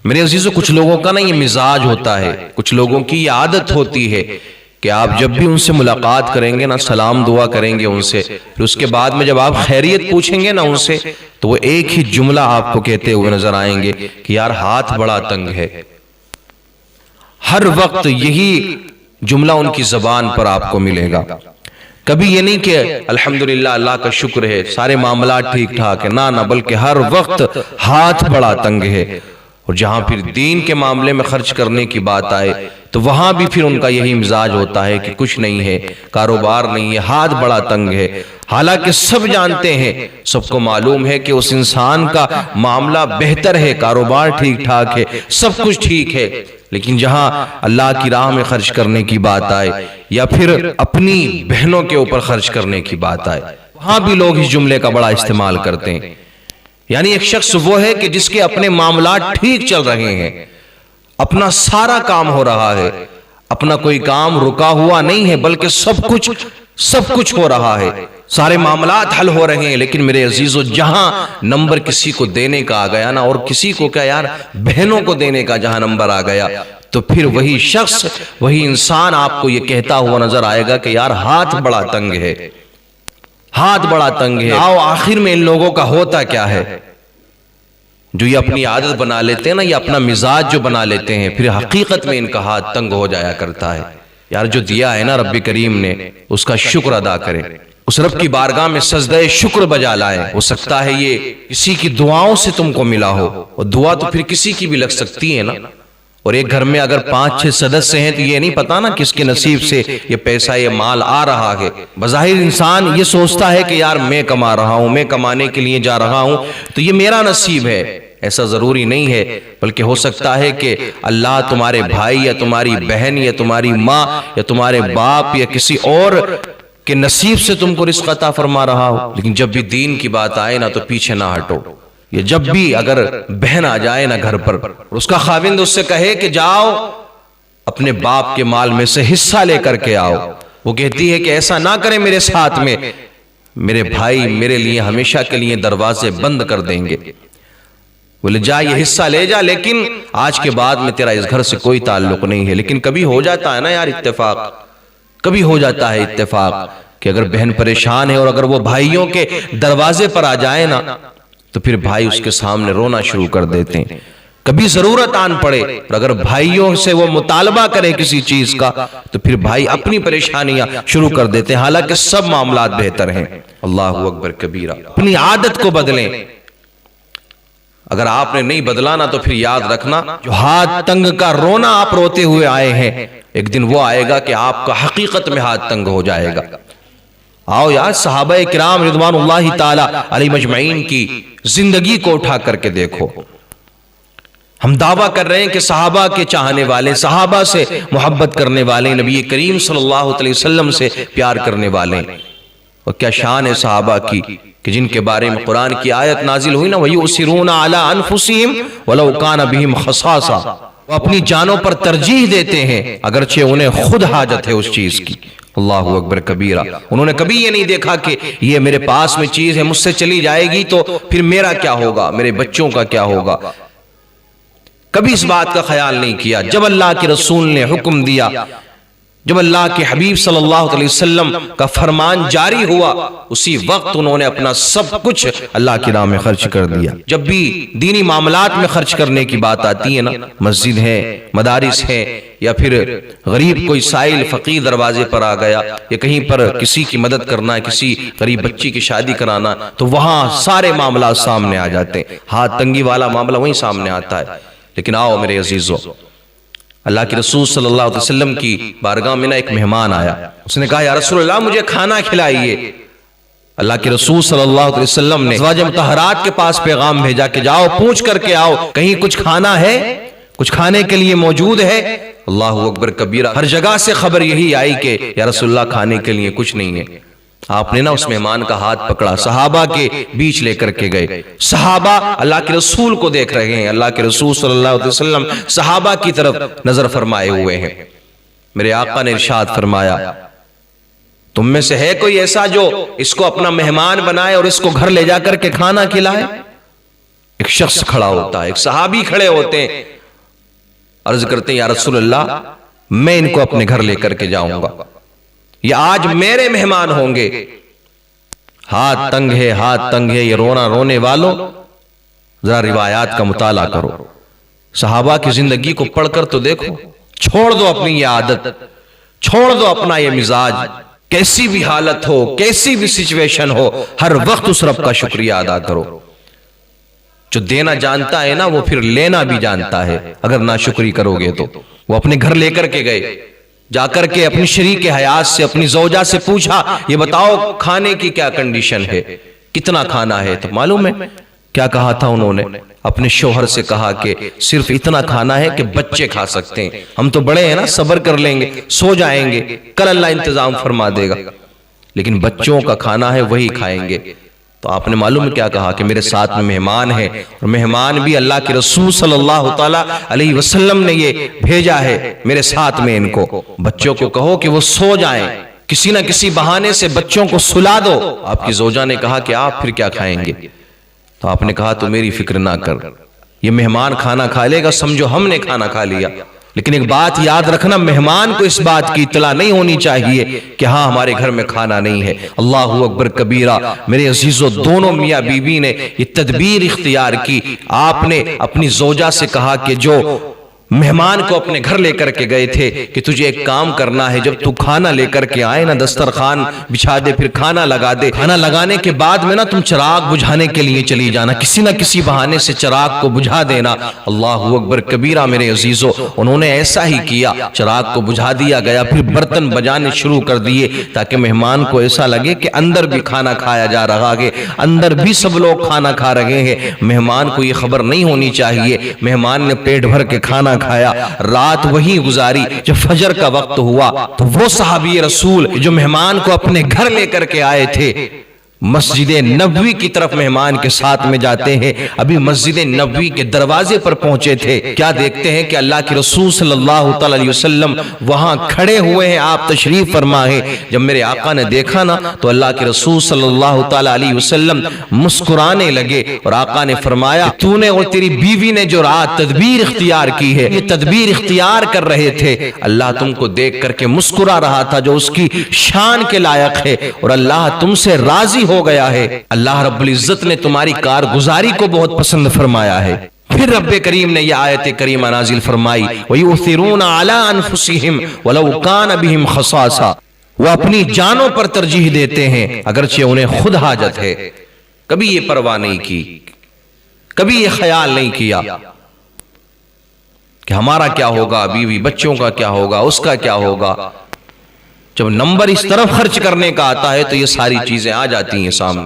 میرے عزیزو، کچھ لوگوں کا نا یہ مزاج ہوتا ہے، کچھ لوگوں کی یہ عادت ہوتی ہے کہ آپ جب بھی ان سے ملاقات کریں گے نا، سلام دعا کریں گے ان سے، پھر اس کے بعد میں جب آپ خیریت پوچھیں گے نا ان سے، تو وہ ایک ہی جملہ آپ کو کہتے ہوئے نظر آئیں گے کہ یار ہاتھ بڑا تنگ ہے۔ ہر وقت یہی جملہ ان کی زبان پر آپ کو ملے گا۔ کبھی یہ نہیں کہ الحمدللہ اللہ کا شکر ہے سارے معاملات ٹھیک ٹھاک ہے، نہ بلکہ ہر وقت ہاتھ بڑا تنگ ہے۔ اور جہاں پھر دین کے معاملے میں خرچ کرنے کی بات آئے تو وہاں بھی پھر ان کا یہی مزاج ہوتا ہے کہ کچھ نہیں ہے، کاروبار نہیں ہے، ہاتھ بڑا تنگ ہے۔ حالانکہ سب جانتے ہیں، سب کو معلوم ہے کہ اس انسان کا معاملہ بہتر ہے، کاروبار ٹھیک ٹھاک ہے، سب کچھ ٹھیک ہے، لیکن جہاں اللہ کی راہ میں خرچ کرنے کی بات آئے یا پھر اپنی بہنوں کے اوپر خرچ کرنے کی بات آئے، وہاں بھی لوگ اس جملے کا بڑا استعمال کرتے ہیں۔ یعنی ایک شخص وہ ہے کہ جس کے اپنے معاملات ٹھیک چل رہے ہیں، اپنا سارا کام ہو رہا ہے، اپنا کوئی کام رکا ہوا نہیں ہے، بلکہ سب کچھ ہو رہا ہے، سارے معاملات حل ہو رہے ہیں، لیکن میرے عزیزو جہاں نمبر کسی کو دینے کا آ گیا نا، اور کسی کو کیا یار بہنوں کو دینے کا جہاں نمبر آ گیا، تو پھر وہی شخص، وہی انسان آپ کو یہ کہتا ہوا نظر آئے گا کہ یار ہاتھ بڑا تنگ ہے، ہاتھ بڑا تنگ ہے۔ آؤ آخر میں ان لوگوں کا ہوتا کیا ہے؟ جو یہ اپنی عادت بنا لیتے ہیں نا، یہ اپنا مزاج جو بنا لیتے ہیں، پھر حقیقت میں ان کا ہاتھ تنگ ہو جایا کرتا ہے۔ یار جو دیا ہے نا رب کریم نے، اس کا شکر ادا کریں، اس رب کی بارگاہ میں سجدہ شکر بجا لائیں۔ ہو سکتا ہے یہ کسی کی دعاؤں سے تم کو ملا ہو، اور دعا تو پھر کسی کی بھی لگ سکتی ہے نا۔ اور ایک گھر میں اگر 5-6 سدسیہ ہیں تو یہ نہیں پتا نا کس کے نصیب سے یہ پیسہ یہ مال آ رہا ہے۔ بظاہر انسان یہ سوچتا ہے کہ یار میں کما رہا ہوں، میں کمانے کے لیے جا رہا ہوں تو یہ میرا نصیب ہے، ایسا ضروری نہیں ہے، بلکہ ہو سکتا ہے کہ اللہ تمہارے بھائی یا تمہاری بہن یا تمہاری ماں یا تمہارے باپ یا کسی اور کے نصیب سے تم کو رزق عطا فرما رہا ہو۔ لیکن جب بھی دین کی بات آئے نا تو پیچھے نہ ہٹو۔ یہ جب بھی اگر بہن آ جائے نا گھر پر، اس کا خاوند اس سے کہے کہ جاؤ اپنے باپ کے مال میں سے حصہ لے کر کے آؤ، وہ کہتی ہے کہ ایسا نہ کریں میرے ساتھ میں، میرے بھائی میرے لیے ہمیشہ کے لیے دروازے بند کر دیں گے۔ بولے جا یہ حصہ لے جا، لیکن آج کے بعد میں تیرا اس گھر سے کوئی تعلق نہیں ہے۔ لیکن کبھی ہو جاتا ہے نا یار اتفاق، کبھی ہو جاتا ہے اتفاق کہ اگر بہن پریشان ہے اور اگر وہ بھائیوں کے دروازے پر آ جائے نا تو پھر بھائی اس کے سامنے رونا شروع کر دیتے ہیں۔ کبھی ضرورت آن پڑے اور اگر بھائیوں سے وہ مطالبہ کرے کسی چیز کا تو پھر بھائی اپنی پریشانیاں شروع کر دیتے ہیں، حالانکہ سب معاملات بہتر ہیں۔ اللہ اکبر کبیرہ۔ اپنی عادت کو بدلیں۔ اگر آپ نے نہیں بدلا نا تو پھر یاد رکھنا، جو ہاتھ تنگ کا رونا آپ روتے ہوئے آئے ہیں، ایک دن وہ آئے گا کہ آپ کا حقیقت میں ہاتھ تنگ ہو جائے گا۔ آؤ یار صحابہ کرام رضوان اللہ تعالی علیہ مجمعین کی زندگی کو اٹھا کر کے دیکھو۔ ہم دعویٰ کر رہے ہیں کہ صحابہ کے چاہنے والے، صحابہ سے محبت کرنے والے، نبی کریم صلی اللہ علیہ وسلم سے پیار کرنے والے، اور کیا شان ہے صحابہ کی کہ جن کے بارے میں قرآن کی آیت نازل ہوئی نا، وَيُؤْثِرُونَ عَلَىٰ أَنفُسِهِمْ وَلَوْ كَانَ بِهِمْ خَصَاصَةٌ، وہ اپنی جانوں پر ترجیح دیتے ہیں اگرچہ انہیں خود حاجت ہے اس چیز کی۔ اللہ اکبر کبیرہ۔ انہوں نے کبھی یہ نہیں دیکھا کہ یہ میرے پاس میں چیز ہے، مجھ سے چلی جائے گی تو پھر میرا کیا ہوگا، میرے بچوں کا کیا ہوگا، کبھی اس بات کا خیال نہیں کیا۔ جب اللہ کے رسول نے حکم دیا، جب اللہ کے حبیب صلی اللہ علیہ وسلم کا فرمان جاری ہوا، اسی وقت انہوں نے اپنا سب کچھ اللہ کی راہ میں خرچ کر دیا۔ جب بھی دینی معاملات میں خرچ کرنے کی بات آتی ہے نا، مسجد ہے، مدارس ہے، یا پھر غریب کوئی سائل فقیر دروازے پر آ گیا، یا کہیں پر کسی کی مدد کرنا ہے، کسی غریب بچی کی شادی کرانا، تو وہاں سارے معاملات سامنے آ جاتے ہیں، ہاتھ تنگی والا معاملہ وہیں سامنے آتا ہے۔ لیکن آؤ میرے عزیزو، اللہ کے رسول صلی اللہ علیہ وسلم کی بارگاہ میں ایک مہمان آیا، اس نے کہا یا رسول اللہ مجھے کھانا کھلائیے۔ اللہ کے رسول صلی اللہ علیہ وسلم نے ازواج مطہرات کے پاس پیغام بھیجا کہ جاؤ پوچھ کر کے آؤ کہیں کچھ کھانا ہے، کچھ کھانے کے لیے موجود ہے۔ اللہ اکبر کبیرہ۔ ہر جگہ سے خبر یہی آئی کہ یا رسول اللہ کھانے کے لیے کچھ نہیں ہے۔ آپ نے نا اس مہمان کا ہاتھ پکڑا، صحابہ کے بیچ لے کر کے گئے۔ صحابہ اللہ کے رسول کو دیکھ رہے ہیں، اللہ کے رسول صلی اللہ علیہ وسلم صحابہ کی طرف نظر فرمائے ہوئے ہیں۔ میرے آقا نے ارشاد فرمایا تم میں سے ہے کوئی ایسا جو اس کو اپنا مہمان بنائے اور اس کو گھر لے جا کر کے کھانا کھلائے؟ ایک شخص کھڑا ہوتا ہے، ایک صحابی کھڑے ہوتے ہیں، عرض کرتے ہیں یا رسول اللہ میں ان کو اپنے گھر لے کر کے جاؤں گا، یہ آج میرے مہمان ہوں گے، ہاتھ تنگ ہے، ہاتھ تنگ ہے، یہ رونا رونے والوں ذرا روایات کا مطالعہ کرو، صحابہ کی زندگی کو پڑھ کر تو دیکھو، چھوڑ دو اپنی یہ عادت، چھوڑ دو اپنا یہ مزاج، کیسی بھی حالت ہو، کیسی بھی سچویشن ہو، ہر وقت اس رب کا شکریہ ادا کرو۔ جو دینا جانتا ہے نا وہ پھر لینا بھی جانتا ہے، اگر ناشکری کرو گے تو۔ وہ اپنے گھر لے کر کے گئے، جا کر کے اپنی شریک حیات سے، اپنی زوجہ سے پوچھا یہ بتاؤ کھانے کی کیا کنڈیشن ہے، کتنا کھانا ہے؟ تو معلوم ہے کیا کہا تھا انہوں نے؟ اپنے شوہر سے کہا کہ صرف اتنا کھانا ہے کہ بچے کھا سکتے ہیں، ہم تو بڑے ہیں نا، صبر کر لیں گے، سو جائیں گے، کل اللہ انتظام فرما دے گا، لیکن بچوں کا کھانا ہے وہی کھائیں گے۔ تو آپ نے معلوم کیا کہا کہ میرے ساتھ میں مہمان ہیں، اور مہمان بھی اللہ کے رسول صلی اللہ تعالیٰ علیہ وسلم نے یہ بھیجا ہے میرے ساتھ میں، ان کو بچوں کو کہو کہ وہ سو جائیں، کسی نہ کسی بہانے سے بچوں کو سلا دو۔ آپ کی زوجہ نے کہا کہ آپ پھر کیا کھائیں گے؟ تو آپ نے کہا تو میری فکر نہ کر، یہ مہمان کھانا کھا لے گا، سمجھو ہم نے کھانا کھا لیا، لیکن ایک بات یاد رکھنا، مہمان کو اس بات کی اطلاع نہیں ہونی چاہیے کہ ہاں ہمارے گھر میں کھانا نہیں ہے۔ اللہ اکبر کبیرہ۔ میرے عزیزو، دونوں میاں بیوی نے یہ تدبیر اختیار کی، آپ نے اپنی زوجہ سے کہا کہ جو مہمان کو اپنے گھر لے کر کے گئے تھے کہ تجھے ایک کام کرنا ہے، جب تو کھانا لے کر کے آئے نا دسترخوان بچھا دے، پھر کھانا لگا دے، کھانا لگانے کے بعد میں نا تم چراغ بجھانے کے لیے چلی جانا، کسی نہ کسی بہانے سے چراغ کو بجھا دینا۔ اللہ اکبر کبیرہ۔ میرے عزیزو، انہوں نے ایسا ہی کیا، چراغ کو بجھا دیا گیا، پھر برتن بجانے شروع کر دیے تاکہ مہمان کو ایسا لگے کہ اندر بھی کھانا کھایا جا رہا ہے، اندر بھی سب لوگ کھانا کھا رہے ہیں۔ مہمان کو یہ خبر نہیں ہونی چاہیے، مہمان نے پیٹ بھر کے کھانا کھایا، رات وہی گزاری۔ جب فجر کا وقت ہوا تو وہ صحابی رسول جو مہمان کو اپنے گھر لے کر کے آئے تھے، مسجد نبوی کی طرف مہمان کے ساتھ میں جاتے ہیں، ابھی مسجد نبوی کے دروازے پر پہنچے تھے، کیا دیکھتے ہیں کہ اللہ کے رسول صلی اللہ تعالی علیہ وسلم وہاں کھڑے ہوئے ہیں، آپ تشریف فرما ہے۔ جب میرے آقا نے دیکھا نا تو اللہ کے رسول صلی اللہ تعالی علیہ وسلم مسکرانے لگے، اور آقا نے فرمایا تو نے اور تیری بیوی نے جو رات تدبیر اختیار کی ہے، یہ تدبیر اختیار کر رہے تھے، اللہ تم کو دیکھ کر کے مسکرا رہا تھا جو اس کی شان کے لائق ہے، اور اللہ تم سے راضی ہو گیا ہے۔ اللہ رب العزت نے تمہاری کارگزاری کو بہت پسند فرمایا ہے۔ پھر رب کریم نے یہ آیت کریمہ نازل فرمائی، وَيُؤْثِرُونَ عَلَىٰ أَنفُسِهِمْ وَلَوْ كَانَ بِهِمْ خَصَاصَةٌ۔ وہ اپنی جانوں پر ترجیح دیتے ہیں اگرچہ انہیں خود حاجت ہے۔ کبھی یہ پرواہ نہیں کی، کبھی یہ خیال نہیں کیا کہ ہمارا کیا ہوگا، بیوی بچوں کا کیا ہوگا، اس کا کیا ہوگا۔ جب نمبر اس طرف خرچ کرنے کا آتا ہے تو یہ ساری چیزیں آ جاتی ہیں سامنے۔